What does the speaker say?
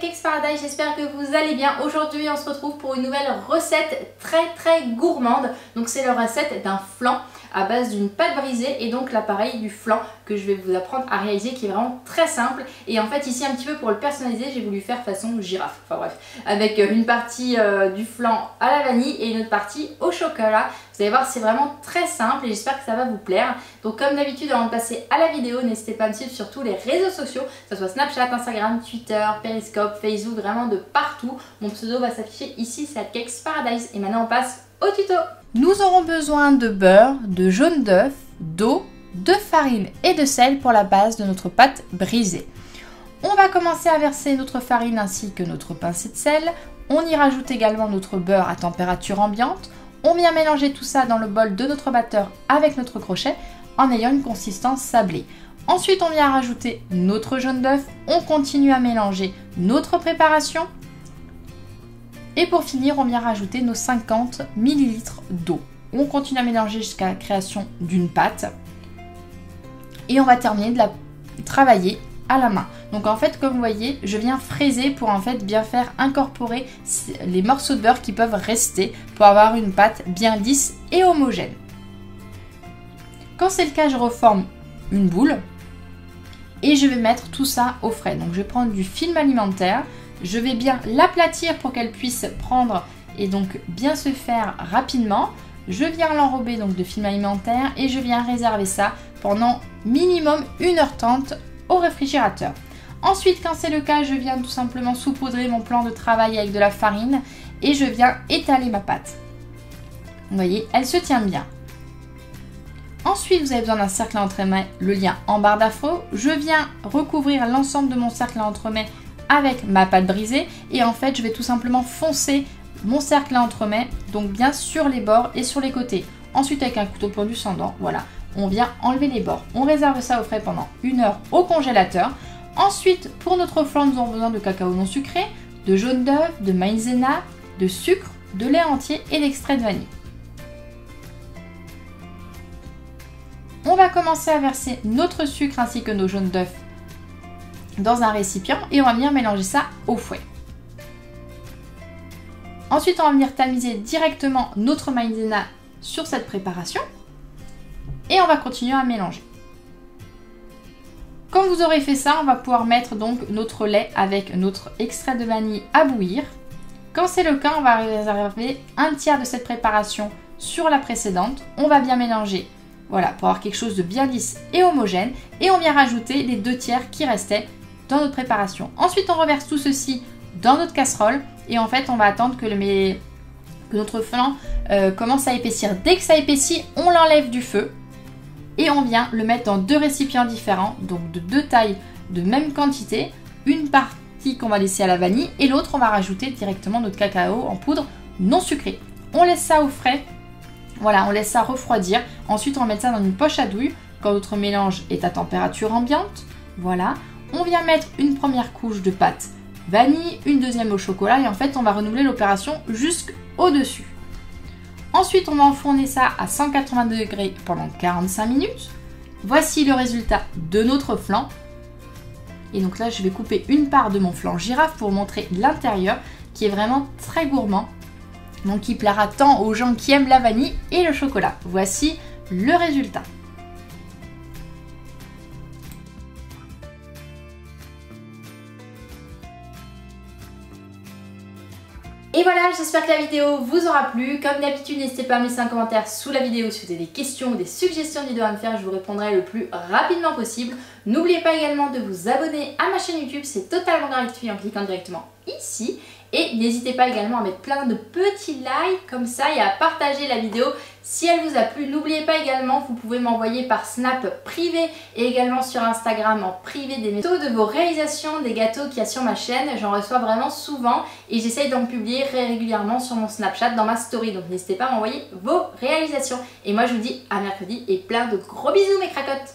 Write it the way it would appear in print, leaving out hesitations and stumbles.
Cakes Paradise, j'espère que vous allez bien. Aujourd'hui on se retrouve pour une nouvelle recette très gourmande. Donc c'est la recette d'un flan à base d'une pâte brisée et donc l'appareil du flan que je vais vous apprendre à réaliser, qui est vraiment très simple. Et en fait ici un petit peu pour le personnaliser, j'ai voulu faire façon girafe, enfin bref, avec une partie du flan à la vanille et une autre partie au chocolat. Vous allez voir, c'est vraiment très simple et j'espère que ça va vous plaire. Donc comme d'habitude, avant de passer à la vidéo, n'hésitez pas à me suivre sur tous les réseaux sociaux, que ce soit Snapchat, Instagram, Twitter, Periscope, Facebook, vraiment de partout. Mon pseudo va s'afficher ici, c'est Cakes Paradise. Et maintenant on passe au tuto. Nous aurons besoin de beurre, de jaune d'œuf, d'eau, de farine et de sel pour la base de notre pâte brisée. On va commencer à verser notre farine ainsi que notre pincée de sel. On y rajoute également notre beurre à température ambiante. On vient mélanger tout ça dans le bol de notre batteur avec notre crochet en ayant une consistance sablée. Ensuite, on vient rajouter notre jaune d'œuf. On continue à mélanger notre préparation. Et pour finir, on vient rajouter nos 50 ml d'eau. On continue à mélanger jusqu'à la création d'une pâte. Et on va terminer de la travailler à la main. Donc en fait, comme vous voyez, je viens fraiser pour en fait bien faire incorporer les morceaux de beurre qui peuvent rester pour avoir une pâte bien lisse et homogène. Quand c'est le cas, je reforme une boule et je vais mettre tout ça au frais. Donc je vais prendre du film alimentaire, je vais bien l'aplatir pour qu'elle puisse prendre et donc bien se faire rapidement. Je viens l'enrober donc de film alimentaire et je viens réserver ça pendant minimum 1h30 au réfrigérateur. Ensuite, quand c'est le cas, je viens tout simplement saupoudrer mon plan de travail avec de la farine et je viens étaler ma pâte. Vous voyez, elle se tient bien. Ensuite, vous avez besoin d'un cercle à entremets, le lien en barre d'infos. Je viens recouvrir l'ensemble de mon cercle à entremets avec ma pâte brisée et en fait, je vais tout simplement foncer mon cercle à entremets, donc bien sur les bords et sur les côtés. Ensuite, avec un couteau pendu sans dents, voilà, on vient enlever les bords. On réserve ça au frais pendant 1 heure au congélateur. Ensuite, pour notre flan, nous avons besoin de cacao non sucré, de jaune d'œuf, de maïzena, de sucre, de lait entier et d'extrait de vanille. On va commencer à verser notre sucre ainsi que nos jaunes d'œuf dans un récipient et on va venir mélanger ça au fouet. Ensuite, on va venir tamiser directement notre maïzena sur cette préparation et on va continuer à mélanger. Quand vous aurez fait ça, on va pouvoir mettre donc notre lait avec notre extrait de vanille à bouillir. Quand c'est le cas, on va réserver un tiers de cette préparation sur la précédente. On va bien mélanger, voilà, pour avoir quelque chose de bien lisse et homogène. Et on vient rajouter les 2 tiers qui restaient dans notre préparation. Ensuite, on reverse tout ceci dans notre casserole. Et en fait, on va attendre que notre flan commence à épaissir. Dès que ça épaissit, on l'enlève du feu. Et on vient le mettre dans 2 récipients différents, donc de 2 tailles de même quantité. Une partie qu'on va laisser à la vanille et l'autre on va rajouter directement notre cacao en poudre non sucré. On laisse ça au frais, voilà, on laisse ça refroidir. Ensuite on va mettre ça dans une poche à douille quand notre mélange est à température ambiante. Voilà, on vient mettre une première couche de pâte vanille, une deuxième au chocolat et en fait on va renouveler l'opération jusqu'au dessus. Ensuite, on va enfourner ça à 180 degrés pendant 45 minutes. Voici le résultat de notre flan. Et donc là, je vais couper une part de mon flan girafe pour montrer l'intérieur qui est vraiment très gourmand. Donc, qui plaira tant aux gens qui aiment la vanille et le chocolat. Voici le résultat. Et voilà, j'espère que la vidéo vous aura plu. Comme d'habitude, n'hésitez pas à me laisser un commentaire sous la vidéo si vous avez des questions ou des suggestions de vidéos à me faire. Je vous répondrai le plus rapidement possible. N'oubliez pas également de vous abonner à ma chaîne YouTube. C'est totalement gratuit en cliquant directement ici. Et n'hésitez pas également à mettre plein de petits likes comme ça et à partager la vidéo si elle vous a plu. N'oubliez pas également, vous pouvez m'envoyer par Snap privé et également sur Instagram en privé des photos de vos réalisations, des gâteaux qu'il y a sur ma chaîne. J'en reçois vraiment souvent et j'essaye d'en publier régulièrement sur mon Snapchat dans ma story. Donc n'hésitez pas à m'envoyer vos réalisations. Et moi je vous dis à mercredi et plein de gros bisous mes cracottes.